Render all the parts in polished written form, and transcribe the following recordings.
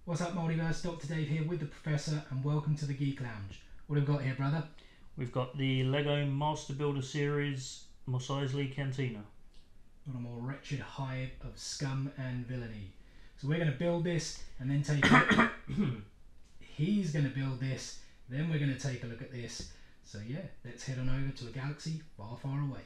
What's up, Multiverse? Dr. Dave here with the Professor, and welcome to the Geek Lounge. What have we got here, brother? We've got the Lego Master Builder Series Mos Eisley Cantina. On a more wretched hive of scum and villainy. So we're going to build this and then take a look. He's going to build this, then we're going to take a look at this. So yeah, let's head on over to a galaxy far, far away.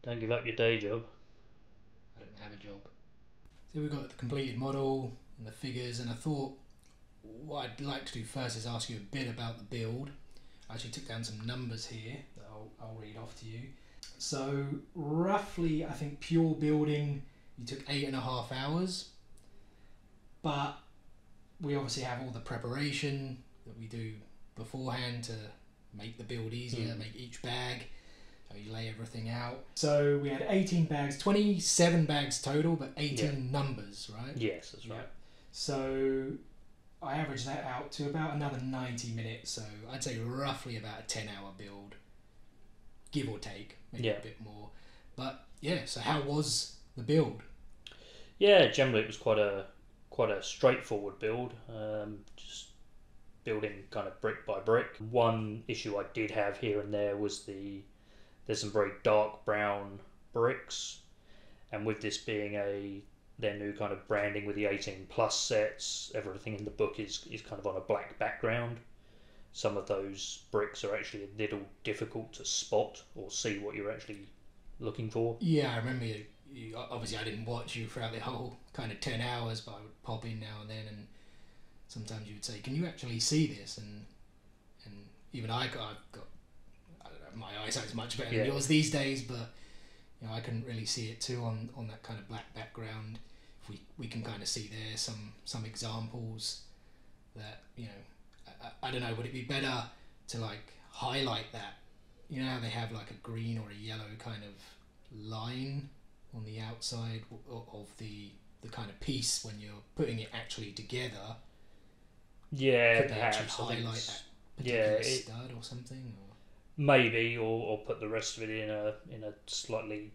Don't give up your day job. I don't have a job. So we've got the completed model and the figures, and I thought what I'd like to do first is ask you a bit about the build. I actually took down some numbers here that I'll read off to you. So roughly, I think pure building, you took 8.5 hours, but we obviously have all the preparation that we do beforehand to make the build easier, make each bag, so you lay everything out. So we had 18 bags, 27 bags total, but 18 numbers, right? Yes, that's right. So I averaged that out to about another 90 minutes, so I'd say roughly about a 10-hour build. give or take, maybe Yeah. a bit more. But yeah, so how was the build? Yeah, generally it was quite a straightforward build. Just building kind of brick by brick. One issue I did have here and there was there's some very dark brown bricks, and with this being their new kind of branding with the 18 plus sets, everything in the book is kind of on a black background. Some of those bricks are actually a little difficult to spot or see what you're actually looking for. Yeah, I remember you obviously I didn't watch you throughout the whole kind of 10 hours, but I would pop in now and then, and sometimes you would say, can you actually see this? And even I've got I don't know, my eyesight's much better than yours these days, but I couldn't really see it too on that kind of black background. If we can kind of see there some examples that, I don't know, would it be better to like highlight that? You know how they have like a green or a yellow kind of line on the outside of the kind of piece when you're putting it actually together? Yeah, could they actually perhaps highlight that particular stud or something? Or? Maybe, or put the rest of it in a slightly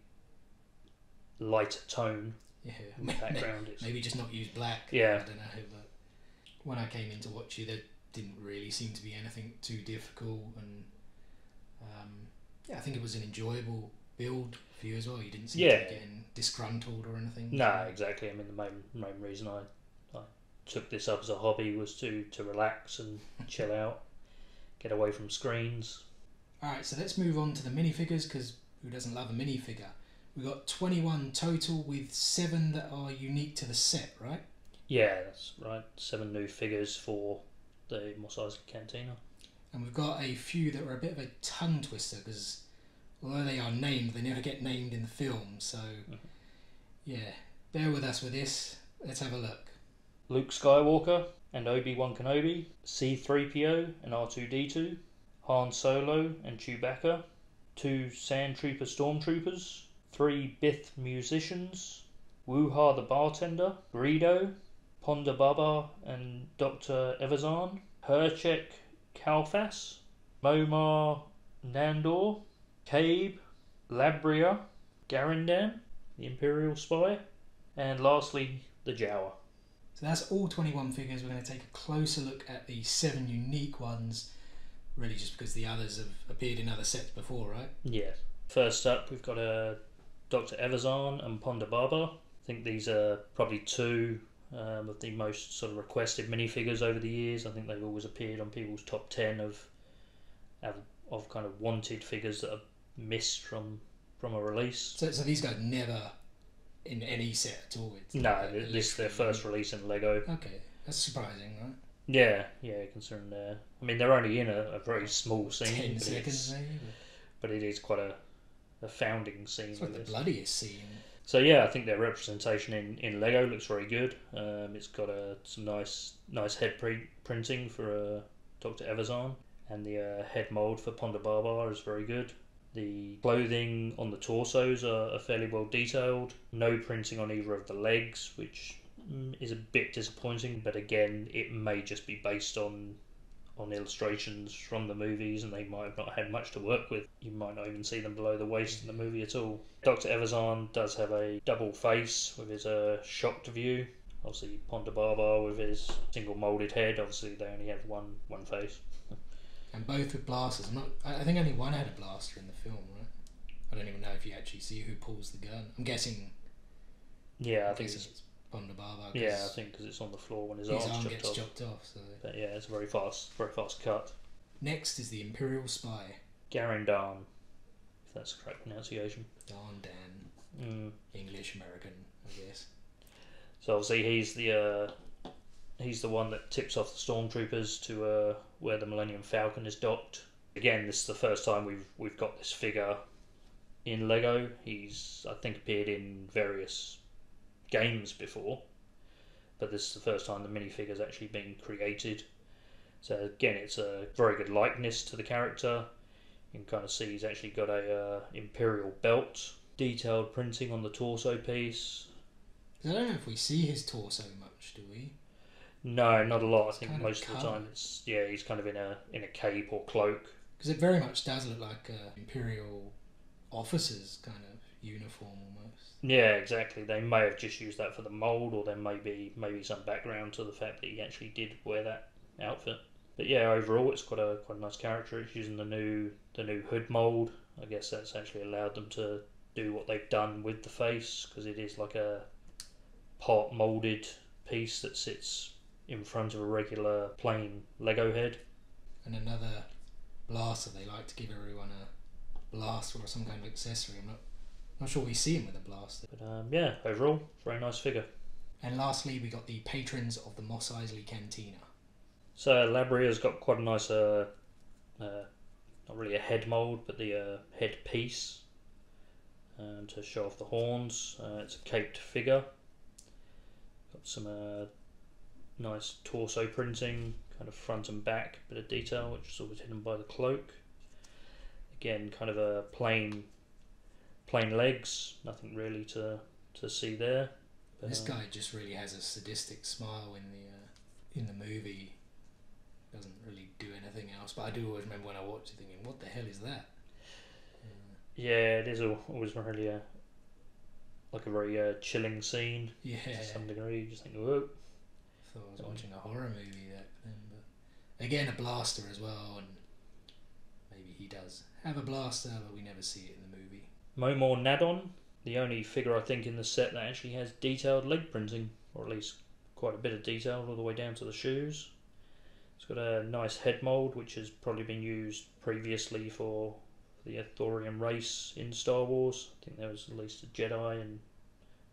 lighter tone. Yeah, background. Maybe just not use black. Yeah, I don't know, but when I came in to watch you, there didn't really seem to be anything too difficult, and I think it was an enjoyable build for you as well. You didn't seem to be getting disgruntled or anything. No, exactly. I mean, the main reason I took this up as a hobby was to relax and chill out, get away from screens. Alright, so let's move on to the minifigures, because who doesn't love a minifigure? We've got 21 total, with 7 that are unique to the set, right? Yeah, that's right. 7 new figures for the Mos Eisley Cantina. And we've got a few that were a bit of a tongue twister, because although they are named, they never get named in the film. So, yeah, bear with us with this. Let's have a look. Luke Skywalker and Obi-Wan Kenobi, C-3PO and R2-D2, Han Solo and Chewbacca, 2 Sand Trooper Stormtroopers, 3 Bith musicians, Wuha the bartender, Greedo, Ponda Baba and Dr. Evazan, Herchek Kalfas, Momar Nandor, Cabe, Labria, Garindan, the Imperial Spy, and lastly, the Jawa. So that's all 21 figures. We're going to take a closer look at the 7 unique ones, really just because the others have appeared in other sets before, right? Yeah. First up, we've got Dr. Evazan and Ponda Baba. I think these are probably 2 of the most sort of requested minifigures over the years. I think they've always appeared on people's top 10 of kind of wanted figures that are missed from a release. So these guys never in any set at all? This is their first release in Lego. Okay, that's surprising, right? Yeah, considering they're only in a very small scene. 10 seconds maybe? But it is quite a founding scene. It's like the bloodiest scene. So yeah, I think their representation in Lego looks very good. It's got some nice head printing for Dr. Evazan, and the head mould for Ponda Baba is very good. The clothing on the torsos are fairly well detailed. No printing on either of the legs, which is a bit disappointing, but again, it may just be based on illustrations from the movies, and they might have not had much to work with. You might not even see them below the waist in the movie at all. Dr. Evazan does have a double face with his shocked view. Obviously, Ponda Baba with his single moulded head. Obviously, they only have one face. And both with blasters. I think only one had a blaster in the film, right? I don't even know if you actually see who pulls the gun. I'm guessing. Yeah, I think it's Ponda Baba. Yeah, I think because it's on the floor when his arm gets chopped off. So. But yeah, it's a very fast cut. Next is the Imperial Spy. Garindan, if that's the correct pronunciation. Dan. English American, I guess. So obviously he's the one that tips off the stormtroopers to where the Millennium Falcon is docked. Again, this is the first time we've got this figure in Lego. He's, I think, appeared in various games before, but this is the first time the minifigure's actually been created. So again, it's a very good likeness to the character. You can kind of see he's actually got a Imperial belt, detailed printing on the torso piece. I don't know if we see his torso much, do we? No, not a lot. I think most of the time he's kind of in a cape or cloak. Because it very much does look like a Imperial officer's kind of uniform almost. Yeah, exactly. They may have just used that for the mould, or there may be some background to the fact that he actually did wear that outfit. But yeah, overall it's quite a nice character. It's using the new hood mould. I guess that's actually allowed them to do what they've done with the face, because it is like a part moulded piece that sits in front of a regular plain Lego head. And another blaster. They like to give everyone a blaster or some kind of accessory. I'm not sure we see him with a blaster. But yeah, overall, very nice figure. And lastly, we got the patrons of the Mos Eisley Cantina. So Labria's got quite a nice, not really a head mould, but the head piece to show off the horns. It's a caped figure. Got some nice torso printing, kind of front and back, bit of detail, which is always hidden by the cloak. Again, kind of a plain legs, nothing really to see there. But this guy just really has a sadistic smile in the movie. Doesn't really do anything else, but I do always remember when I watched it thinking, what the hell is that? Yeah, it is always really like a very chilling scene. Yeah. To some degree, you just think, whoa. I thought I was watching a horror movie back then, but again, a blaster as well, and maybe he does have a blaster, but we never see it in the movie. Momor Nadon, the only figure I think in the set that actually has detailed leg printing, or at least quite a bit of detail all the way down to the shoes. It's got a nice head mould, which has probably been used previously for the Thorium race in Star Wars. I think there was at least a Jedi and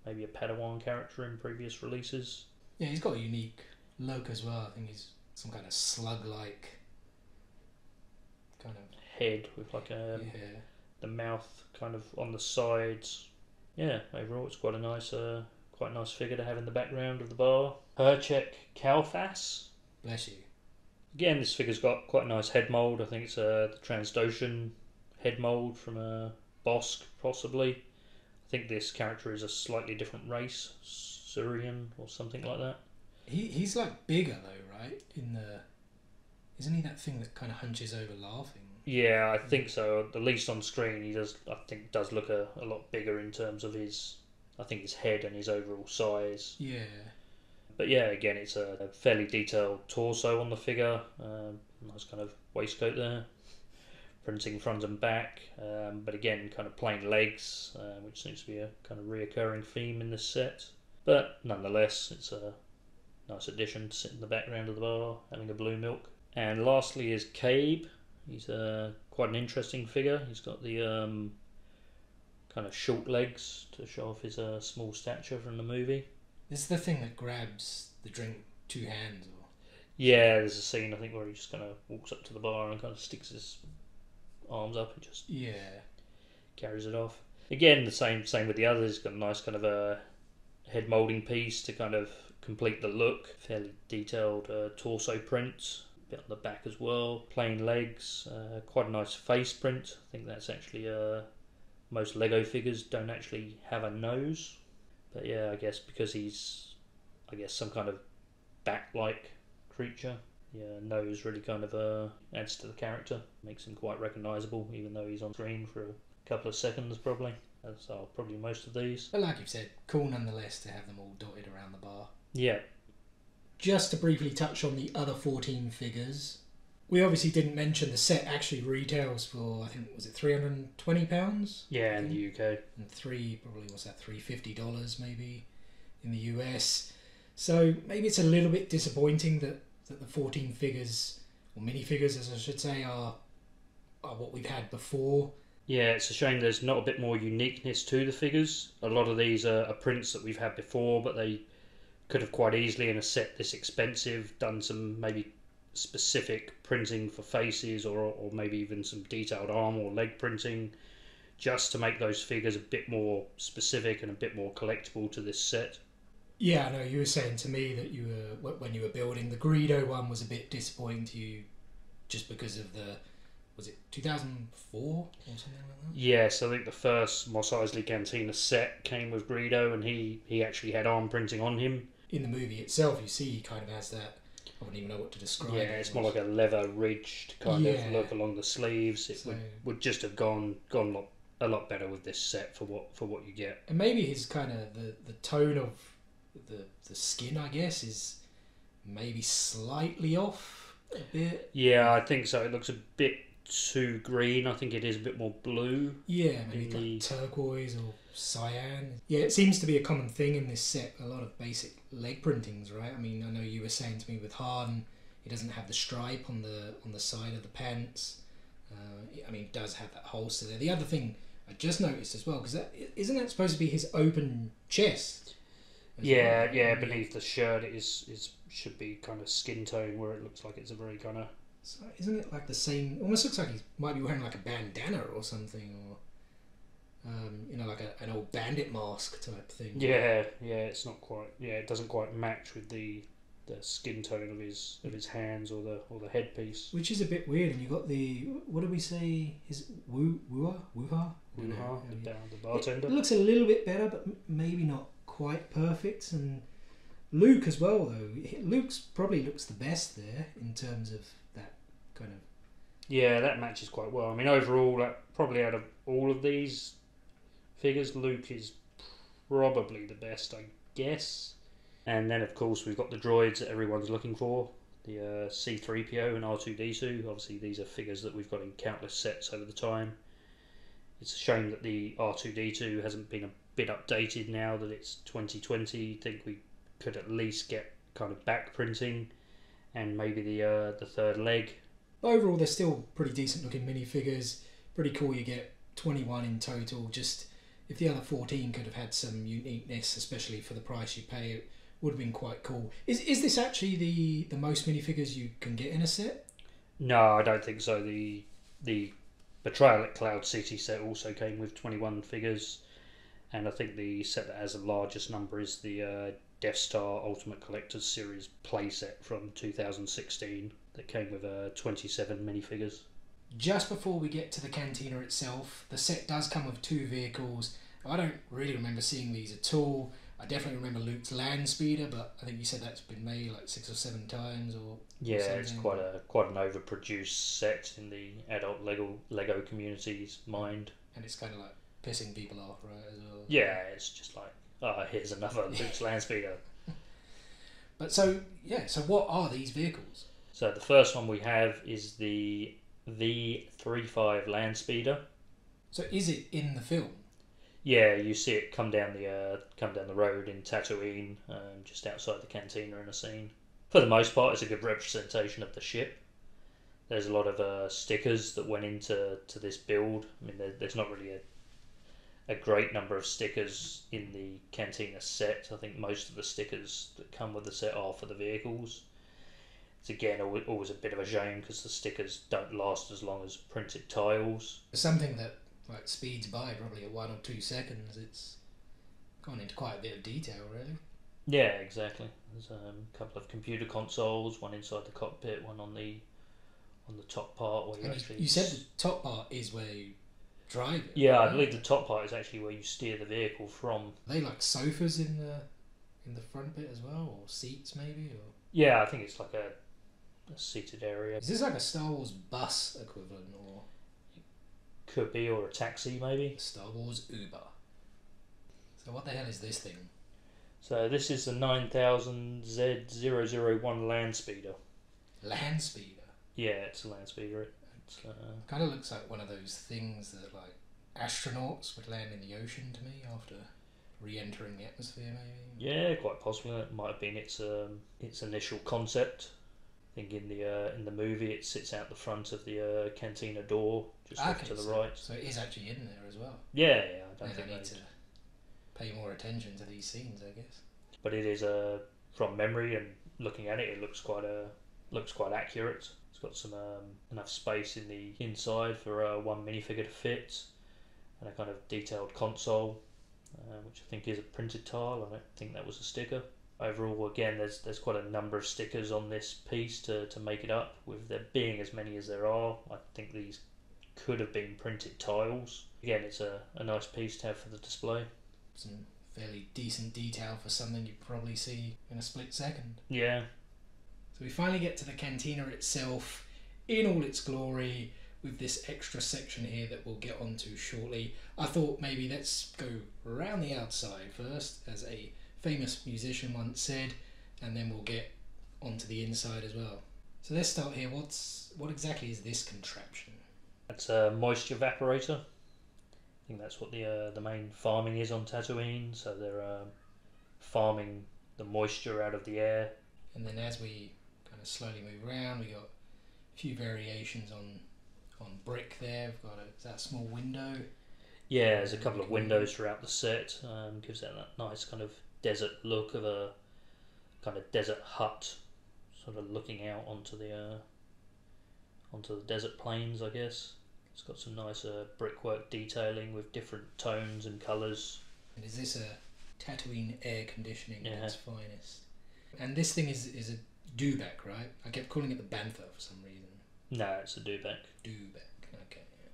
maybe a Padawan character in previous releases. Yeah, he's got a unique look as well. I think he's some kind of slug-like kind of head with like the mouth kind of on the sides. Yeah, overall it's quite a nice figure to have in the background of the bar. Herchek Kalfas. Bless you. Again, this figure's got quite a nice head mould. I think it's the Transdoshan head mould from a Bosk, possibly. I think this character is a slightly different race, Surian or something like that. He's like bigger though, right? Isn't he that thing that kind of hunches over laughing? Yeah, I think so. At least on screen, he does. I think does look a lot bigger in terms of his head and his overall size. Yeah. But yeah, again, it's a fairly detailed torso on the figure. Nice kind of waistcoat there, printing front and back. But again, kind of plain legs, which seems to be a kind of reoccurring theme in this set. But nonetheless, it's a nice addition to sit in the background of the bar, having a blue milk. And lastly is Cabe. He's quite an interesting figure. He's got the kind of short legs to show off his small stature from the movie. This is the thing that grabs the drink two hands, or yeah, there's a scene I think where he just kind of walks up to the bar and kind of sticks his arms up and just carries it off. Again, the same with the others. He's got a nice kind of a head moulding piece to kind of complete the look. Fairly detailed torso print, a bit on the back as well. Plain legs, quite a nice face print. I think that's actually most Lego figures don't actually have a nose. But yeah, I guess because he's, some kind of bat-like creature, yeah, nose really kind of adds to the character, makes him quite recognisable, even though he's on screen for a couple of seconds probably, as are probably most of these. But like you've said, cool nonetheless to have them all dotted around the bar. Yeah. Just to briefly touch on the other 14 figures, we obviously didn't mention the set actually retails for, I think, was it £320? Yeah, in the UK. And $350 maybe in the US. So maybe it's a little bit disappointing that the 14 figures, or minifigures as I should say, are what we've had before. Yeah, it's a shame there's not a bit more uniqueness to the figures. A lot of these are prints that we've had before, but they could have quite easily, in a set this expensive, done some maybe specific printing for faces, or maybe even some detailed arm or leg printing, just to make those figures a bit more specific and a bit more collectible to this set. Yeah, I know you were saying to me that you were, when you were building the Greedo one, was a bit disappointing to you just because of was it 2004 or something like that? Yes, I think the first Mos Eisley Cantina set came with Greedo, and he actually had arm printing on him. In the movie itself, you see he kind of has that I wouldn't even know what to describe. Yeah, it's more like a leather ridged kind of look along the sleeves. It would just have gone a lot better with this set for what you get. And maybe his kind of the tone of the skin, I guess, is maybe slightly off a bit. Yeah, I think so. It looks a bit too green. I think it is a bit more blue. Yeah, maybe like turquoise or cyan. Yeah, it seems to be a common thing in this set. A lot of basic leg printings, right? I mean, I know you were saying to me with Harden, he doesn't have the stripe on the side of the pants. I mean, it does have that holster there. The other thing I just noticed as well, because isn't that supposed to be his open chest? Yeah, well? Yeah. Beneath the shirt, it should be kind of skin tone, where it looks like it's a very kind of. So isn't it like the same? Almost looks like he might be wearing like a bandana or something, or like an old bandit mask type thing. Yeah. It's not quite. Yeah, it doesn't quite match with the skin tone of his hands or the headpiece, which is a bit weird. And you got the, what do we say? His Wuha, the bartender. It looks a little bit better, but maybe not quite perfect. And Luke as well, though. Luke's probably looks the best there in terms of that kind of. Yeah, that matches quite well. I mean, overall, probably out of all of these figures, Luke is probably the best, I guess. And then, of course, we've got the droids that everyone's looking for, the C-3PO and R2-D2. Obviously, these are figures that we've got in countless sets over the time. It's a shame that the R2-D2 hasn't been a bit updated now that it's 2020. I think we could at least get kind of back printing and maybe the third leg. Overall, they're still pretty decent looking minifigures. Pretty cool you get 21 in total. Just if the other 14 could have had some uniqueness, especially for the price you pay, it would have been quite cool. Is this actually the most minifigures you can get in a set? No, I don't think so. The Betrayal at Cloud City set also came with 21 figures, and I think the set that has the largest number is the Death Star Ultimate Collector's Series playset from 2016 that came with 27 minifigures. Just before we get to the cantina itself, the set does come with 2 vehicles. I don't really remember seeing these at all. I definitely remember Luke's land speeder, but I think you said that's been made like 6 or 7 times, or yeah, something. It's quite an overproduced set in the adult Lego community's mind, and it's kind of like pissing people off, right? As well. Yeah, it's just like, here's another Luke's land speeder. But so what are these vehicles? So the first one we have is the V35 land speeder. So is it in the film? Yeah, you see it come down the road in Tatooine, just outside the cantina in a scene. For the most part, it's a good representation of the ship. There's a lot of stickers that went into this build. I mean, there's not really a great number of stickers in the cantina set. I think most of the stickers that come with the set are for the vehicles. It's again always a bit of a shame because the stickers don't last as long as printed tiles. Something that like speeds by probably at 1 or 2 seconds. It's gone into quite a bit of detail, really. Yeah, exactly. There's a couple of computer consoles, one inside the cockpit, one on the top part where you said the top part is where you drive it. Yeah, right? I believe the top part is actually where you steer the vehicle from. Are they like sofas in the front bit as well, or seats maybe? Or yeah, I think it's like a seated area. Is this like a Star Wars bus equivalent, or could be, or a taxi maybe? Star Wars Uber. So what the hell is this thing? So this is the 9000Z001 land speeder. Land speeder? Yeah, it's a land speeder. It kind of looks like one of those things that like astronauts would land in the ocean to me after re-entering the atmosphere, maybe. Yeah, quite possibly. It might have been its initial concept. I think in the movie it sits out the front of the cantina door, just off to the right. So it is actually in there as well. Yeah. I don't think they need to pay more attention to these scenes, I guess. But it is from memory and looking at it, it looks quite accurate. It's got some enough space in the inside for one minifigure to fit, and a kind of detailed console, which I think is a printed tile. I don't think that was a sticker. Overall, again, there's quite a number of stickers on this piece to make it up. With there being as many as there are, I think these could have been printed tiles. Again, it's a nice piece to have for the display. Some fairly decent detail for something you probably see in a split second. Yeah. So we finally get to the cantina itself in all its glory, with this extra section here that we'll get onto shortly. I thought maybe let's go around the outside first, as a famous musician once said, and then we'll get onto the inside as well. So let's start here. What exactly is this contraption? That's a moisture evaporator. I think that's what the main farming is on Tatooine. So they're farming the moisture out of the air. And then as we kind of slowly move around, we got a few variations on brick there. We've got that small window. Yeah, there's a couple of windows throughout the set. Gives it that nice kind of desert look of a kind of desert hut, sort of looking out onto the desert plains, I guess. It's got some nice brickwork detailing with different tones and colours. And is this a Tatooine air conditioning at its finest? And this thing is a dewback, right? I kept calling it the bantha for some reason. No, it's a dewback. Dewback, okay. Yeah.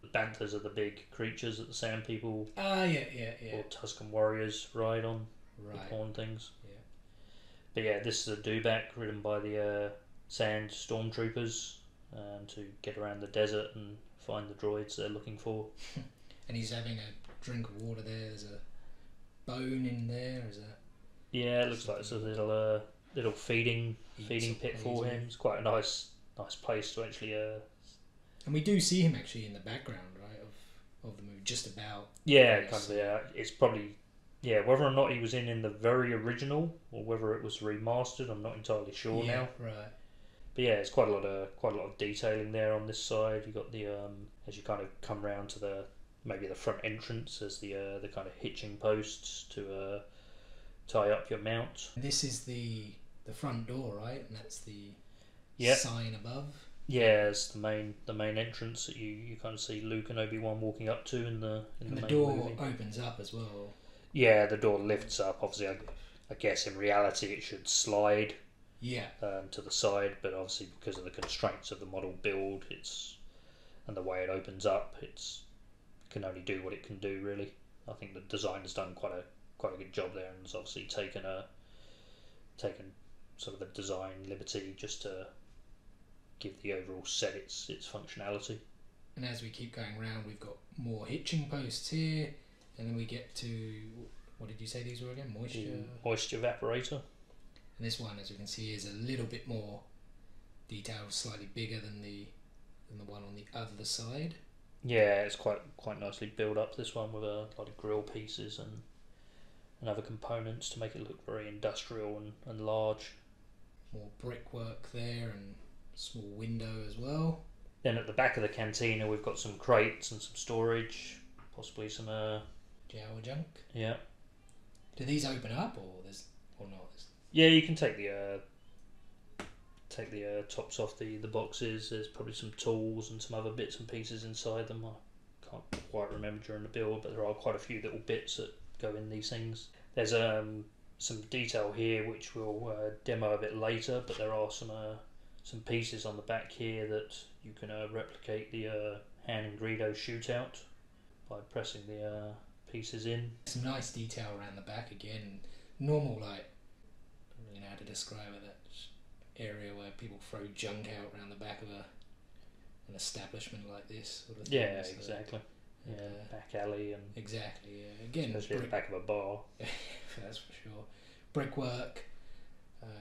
The banthas are the big creatures that the Sand People yeah. or Tusken warriors ride on, Right. the horn things. Yeah. But yeah, this is a dewback ridden by the Sand Stormtroopers to get around the desert and find the droids they're looking for. And he's having a drink of water there. There's a bone in there. Is that? Yeah, it looks like it's a little feeding pit for him. It's quite a nice place to actually. And we do see him actually in the background, right, of the movie, just about. Yeah, kind of. Yeah, it's probably. Yeah, whether or not he was in the very original or whether it was remastered, I'm not entirely sure now. Right. But yeah, it's quite a lot of detailing there on this side. You got the as you kind of come round to the front entrance, as the kind of hitching posts to tie up your mount. This is the front door, right? And that's the sign above. Yeah, it's the main entrance that you kind of see Luke and Obi-Wan walking up to in the main door movie. Opens up as well. Yeah, the door lifts up. Obviously, I guess in reality it should slide. Yeah. To the side, but obviously because of the constraints of the model build, and the way it opens up, it can only do what it can do. Really, I think the design has done quite a good job there, and has obviously taken sort of a design liberty just to give the overall set its functionality. And as we keep going around, we've got more hitching posts here, and then we get to, what did you say these were again? Moisture evaporator. And this one, as you can see, is a little bit more detailed, slightly bigger than the one on the other side. Yeah, it's quite nicely built up, this one, with a lot of grill pieces and other components to make it look very industrial and large. More brickwork there and small window as well. Then at the back of the cantina we've got some crates and some storage, possibly some Jawa junk. Yeah. Do these open up or not? Yeah, you can take the tops off the boxes. There's probably some tools and some other bits and pieces inside them. I can't quite remember during the build, but there are quite a few little bits that go in these things. There's some detail here which we'll demo a bit later, but there are some pieces on the back here that you can replicate the Han and Greedo shootout by pressing the pieces in. Some nice detail around the back again. Normal, like, I don't really know how to describe it, that area where people throw junk out around the back of an establishment like this sort of thing. Yeah, exactly. Yeah, back alley and exactly. Yeah, again, especially at the back of a bar. That's for sure. Brickwork,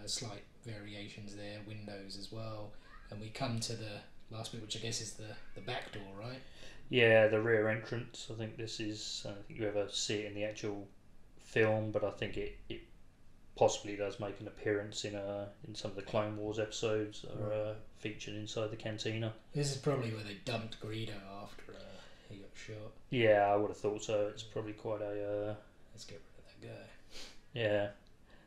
slight variations there, windows as well, and we come to the last bit, which I guess is the back door, right? Yeah, the rear entrance. I think this is. I don't think you ever see it in the actual film, but I think it possibly does make an appearance in some of the Clone Wars episodes that are featured inside the cantina. This is probably where they dumped Greedo after he got shot. Yeah, I would have thought so. It's probably quite a. Let's get rid of that guy. Yeah.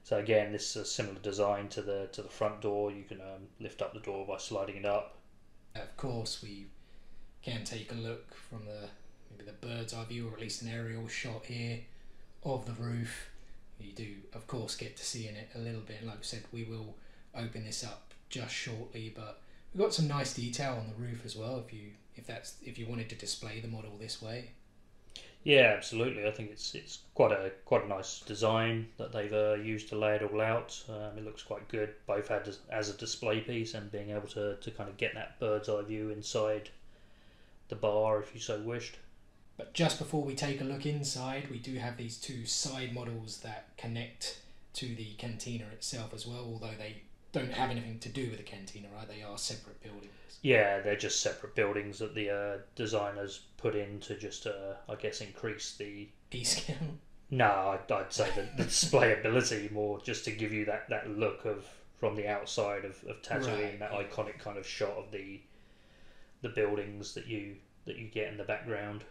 So again, this is a similar design to the front door. You can lift up the door by sliding it up. Of course, we can take a look from maybe the bird's eye view, or at least an aerial shot here of the roof. You do, of course, get to see in it a little bit. Like I said, we will open this up just shortly, but we've got some nice detail on the roof as well. If you wanted to display the model this way. Yeah, absolutely. I think it's quite a nice design that they've used to lay it all out. It looks quite good, both as a display piece and being able to kind of get that bird's eye view inside the bar if you so wished. But just before we take a look inside, we do have these two side models that connect to the cantina itself as well, although they don't have anything to do with the cantina, right? They are separate buildings. Yeah, they're just separate buildings that the designers put in to just, I guess, increase the... Piece count? No, I'd say the displayability more, just to give you that look of from the outside of Tatooine, Right, that yeah. iconic kind of shot of the buildings that you get in the background.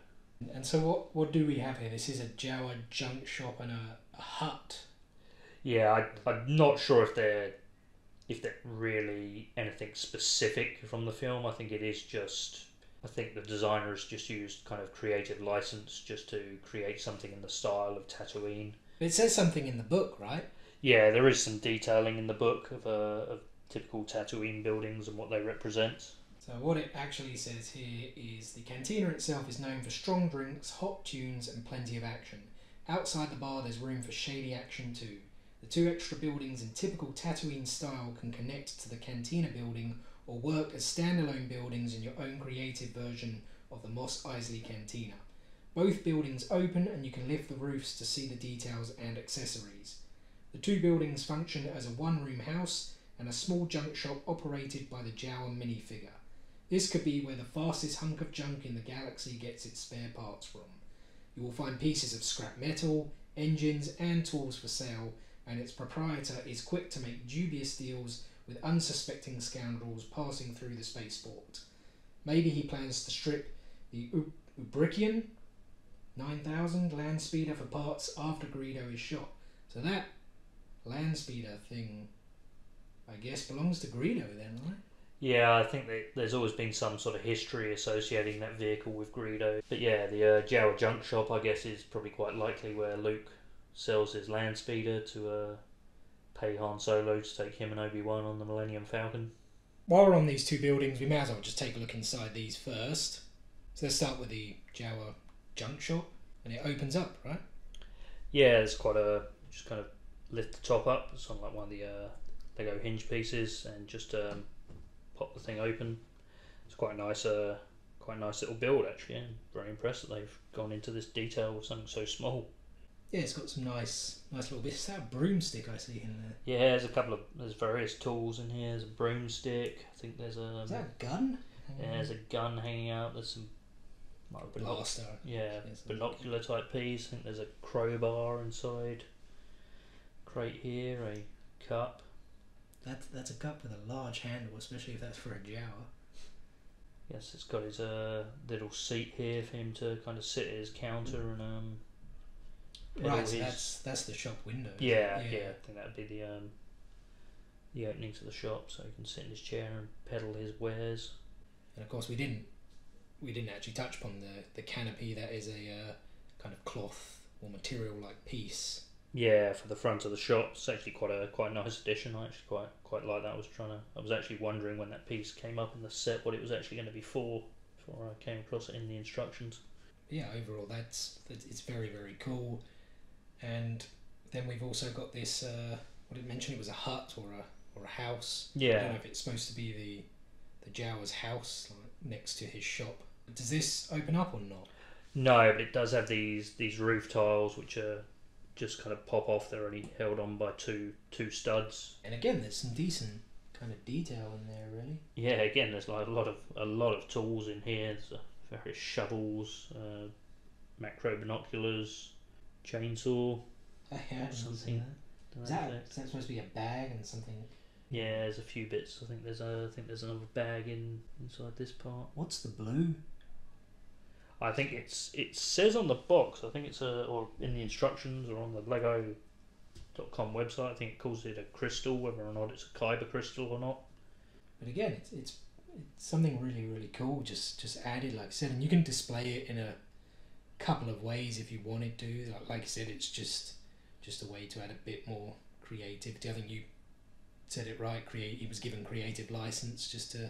And so what do we have here? This is a Jawa junk shop and a hut. Yeah, I'm not sure if they're really anything specific from the film. I think it is just... I think the designers just used kind of creative license just to create something in the style of Tatooine. It says something in the book, right? Yeah, there is some detailing in the book of typical Tatooine buildings and what they represent. So what it actually says here is the cantina itself is known for strong drinks, hot tunes and plenty of action. Outside the bar there's room for shady action too. The two extra buildings in typical Tatooine style can connect to the cantina building or work as standalone buildings in your own creative version of the Mos Eisley Cantina. Both buildings open and you can lift the roofs to see the details and accessories. The two buildings function as a one-room house and a small junk shop operated by the Jawa minifigure. This could be where the fastest hunk of junk in the galaxy gets its spare parts from. You will find pieces of scrap metal, engines and tools for sale, and its proprietor is quick to make dubious deals with unsuspecting scoundrels passing through the spaceport. Maybe he plans to strip the Ubrikian 9000 land speeder for parts after Greedo is shot. So that land speeder thing, I guess, belongs to Greedo then, right? Yeah, I think that there's always been some sort of history associating that vehicle with Greedo. But yeah, the Jawa junk shop, I guess, is probably quite likely where Luke sells his land speeder to pay Han Solo to take him and Obi-Wan on the Millennium Falcon. While we're on these two buildings, we may as well just take a look inside these first. So let's start with the Jawa junk shop, and it opens up, right? Yeah, it's quite just kind of lift the top up. It's on like one of the Lego hinge pieces, and just pop the thing open. It's quite a nice little build actually. I'm very impressed that they've gone into this detail with something so small. Yeah, it's got some nice little bits. Is that a broomstick I see in there? Yeah, there's various tools in here. There's a broomstick. I think there's a... Is that a gun? Yeah, there's a gun hanging out. There's some... Blaster. Yeah, binocular type piece. I think there's a crowbar inside. Crate here, a cup. That's a cup with a large handle, especially if that's for a Jawa. Yes, it's got his little seat here for him to kind of sit at his counter and Right, so that's the shop window. Yeah, I think that'd be the opening to the shop, so he can sit in his chair and peddle his wares. And of course, we didn't actually touch upon the canopy. That is a kind of cloth or material like piece. Yeah, for the front of the shop, it's actually quite a nice addition. I actually quite like that. I was actually wondering when that piece came up in the set what it was actually going to be for before I came across it in the instructions. Yeah, overall it's very, very cool. And then we've also got this. What did it mention? It was a hut or a house. Yeah. I don't know if it's supposed to be the Jawa's house, like next to his shop. Does this open up or not? No, but it does have these roof tiles which are just kind of pop off. They're only held on by two studs. And again, there's some decent kind of detail in there, really. Yeah, again, there's like a lot of tools in here. There's various shovels, macro binoculars, chainsaw. Oh, yeah, I didn't see that. Is that supposed to be a bag and something? Yeah, there's a few bits. I think there's another bag inside this part. What's the blue? I think it says on the box. I think it's or in the instructions or on the Lego.com website. I think it calls it a crystal, whether or not it's a kyber crystal or not. But again, it's something really, really cool. Just added, like I said, and you can display it in a couple of ways if you wanted to. Like I said, it's just a way to add a bit more creativity. I think you said it right. He was given creative license just to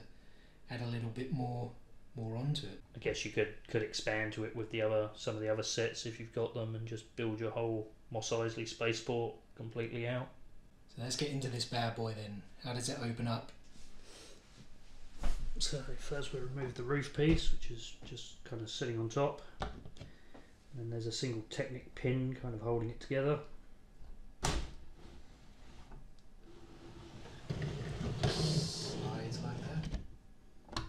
add a little bit more more onto it. I guess you could expand to it with some of the other sets if you've got them, and just build your whole Mos Eisley spaceport completely out. So let's get into this bad boy then. How does it open up? So first we remove the roof piece, which is just kind of sitting on top, and then there's a single Technic pin kind of holding it together. Slides like that.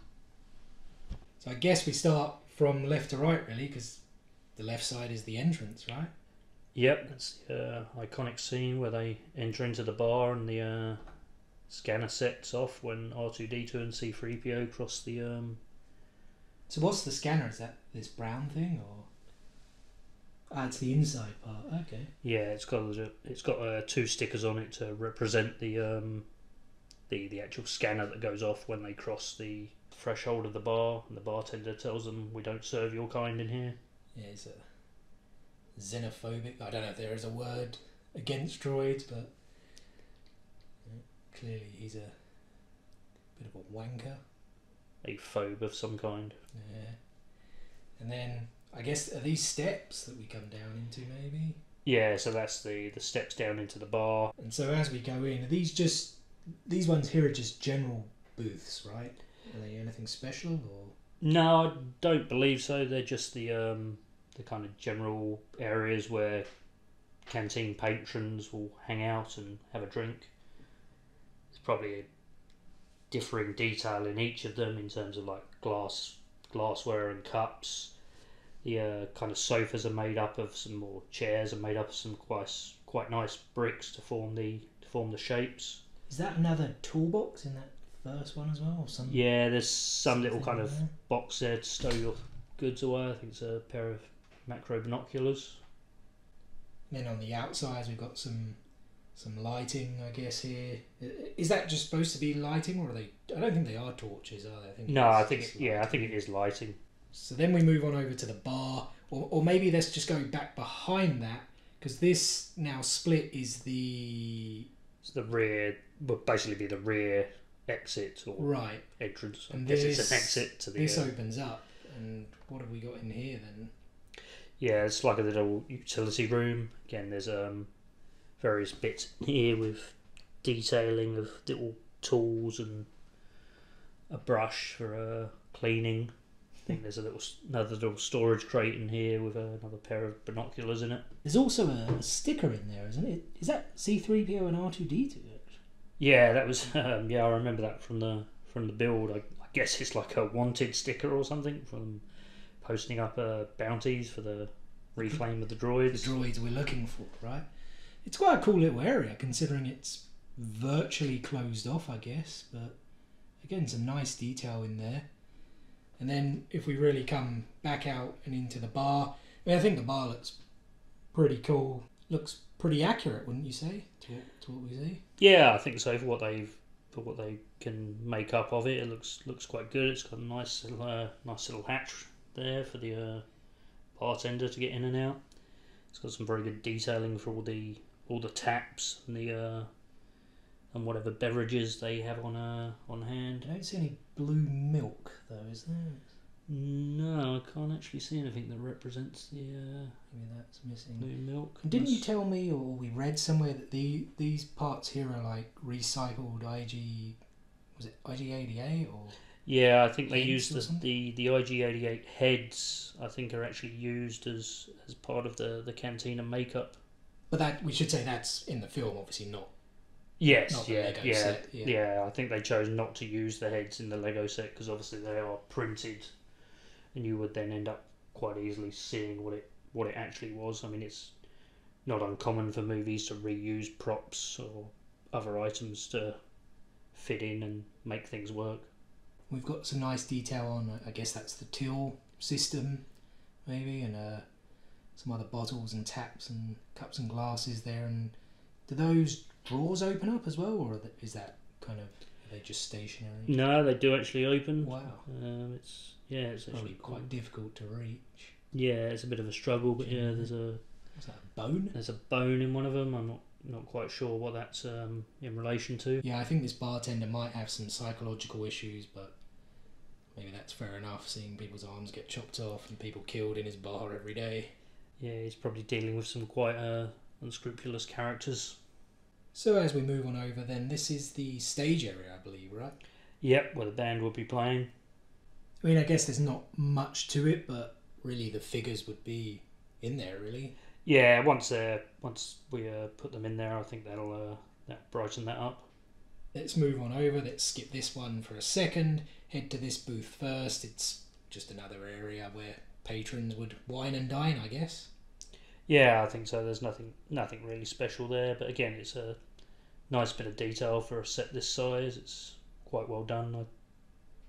So I guess we start from left to right really, because the left side is the entrance, right? Yep, that's the iconic scene where they enter into the bar and the scanner sets off when R2-D2 and C-3PO cross the... So what's the scanner? Is that this brown thing, or...? Ah, it's the inside part. Okay. Yeah, it's got 2 stickers on it to represent the actual scanner that goes off when they cross the threshold of the bar, and the bartender tells them, "We don't serve your kind in here." Yeah, he's a xenophobic. I don't know if there is a word against droids, but clearly he's a bit of a wanker. A phobe of some kind. Yeah. And then I guess are these steps that we come down into maybe? Yeah, so that's the steps down into the bar. And so as we go in, are these ones here are just general booths, right? Are they anything special or? No, I don't believe so. They're just the kind of general areas where canteen patrons will hang out and have a drink. There's probably a differing detail in each of them in terms of like glassware and cups. The kind of sofas are made up of or chairs are made up of some quite nice bricks to form the shapes. Is that another toolbox in that first one as well? Or some? Yeah, there's some little kind of box there to stow your goods away. I think it's a pair of macro binoculars. And then on the outsides we've got some lighting, I guess, here. Is that just supposed to be lighting, or are they? I don't think they are torches, are they? I think it is lighting. So then we move on over to the bar, or maybe let's just go back behind that, because this now split is it's the rear, would basically be the rear exit or right entrance. And I guess it's an exit to the. This opens up, and what have we got in here then? Yeah, it's like a little utility room. Again, there's various bits here with detailing of little tools and a brush for cleaning. I think there's another little storage crate in here with another pair of binoculars in it. There's also a sticker in there, isn't it? Is that C-3PO and R2-D2? Yeah, that was. I remember that from the build. I guess it's like a wanted sticker or something from posting up bounties for the reclaim of the droids. The droids we're looking for, right? It's quite a cool little area considering it's virtually closed off, I guess. But again, some nice detail in there. And then if we really come back out and into the bar, I think the bar looks pretty cool. Looks pretty accurate, wouldn't you say, to what we see? Yeah, I think so. For what they can make up of it, it looks quite good. It's got a nice little hatch there for the bartender to get in and out. It's got some very good detailing for all the taps and the and whatever beverages they have on hand. I don't see any blue milk though, is there? No, I can't actually see anything that represents the maybe that's missing. blue milk. Didn't you tell me, or we read somewhere, that these parts here are like recycled IG88 or? Yeah, I think they used the IG88 heads. I think are actually used as part of the cantina makeup. But that we should say that's in the film, obviously not. Yes, not the Lego set, yeah. I think they chose not to use the heads in the Lego set because obviously they are printed, and you would then end up quite easily seeing what it actually was. I mean, it's not uncommon for movies to reuse props or other items to fit in and make things work. We've got some nice detail on, I guess that's the till system, maybe, and some other bottles and taps and cups and glasses there. And do those drawers open up as well, or is that kind of, are they just stationary? No, they do actually open. Wow. It's probably quite difficult to reach. Yeah, it's a bit of a struggle, but yeah, there's a. Is that a bone? There's a bone in one of them. I'm not quite sure what that's in relation to. Yeah, I think this bartender might have some psychological issues, but maybe that's fair enough, seeing people's arms get chopped off and people killed in his bar every day. Yeah, he's probably dealing with some quite unscrupulous characters. So as we move on over then, this is the stage area, I believe, right? Yep, where the band will be playing. I mean, I guess there's not much to it, but really the figures would be in there, really. Yeah, once we put them in there, I think that'll brighten that up. Let's move on over. Let's skip this one for a second. Head to this booth first. It's just another area where patrons would wine and dine, I guess. Yeah, I think so. There's nothing really special there, but again, it's a nice bit of detail for a set this size. It's quite well done. I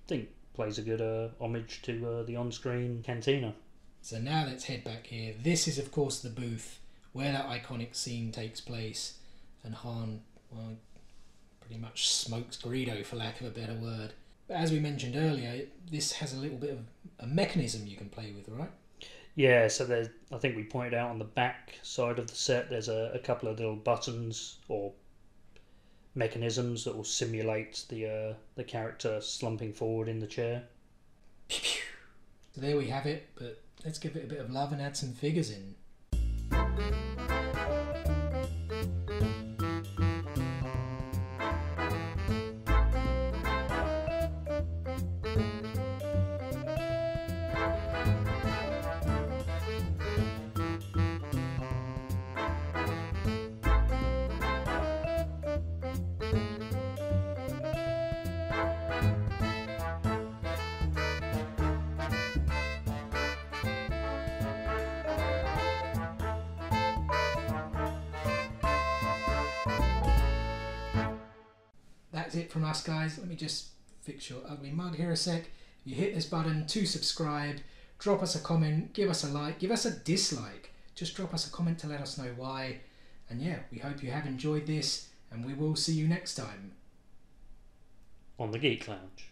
think plays a good homage to the on-screen cantina. So now let's head back here. This is, of course, the booth where that iconic scene takes place, and Han, well, pretty much smokes Greedo, for lack of a better word. But as we mentioned earlier, this has a little bit of a mechanism you can play with, right? Yeah, so I think we pointed out on the back side of the set, there's a couple of little buttons or mechanisms that will simulate the character slumping forward in the chair. So there we have it, but let's give it a bit of love and add some figures in. That's it from us, guys. Let me just fix your ugly mug here a sec. You hit this button to subscribe, drop us a comment, give us a like, give us a dislike. Just drop us a comment to let us know why. And yeah, we hope you have enjoyed this, and we will see you next time On the Geek Lounge.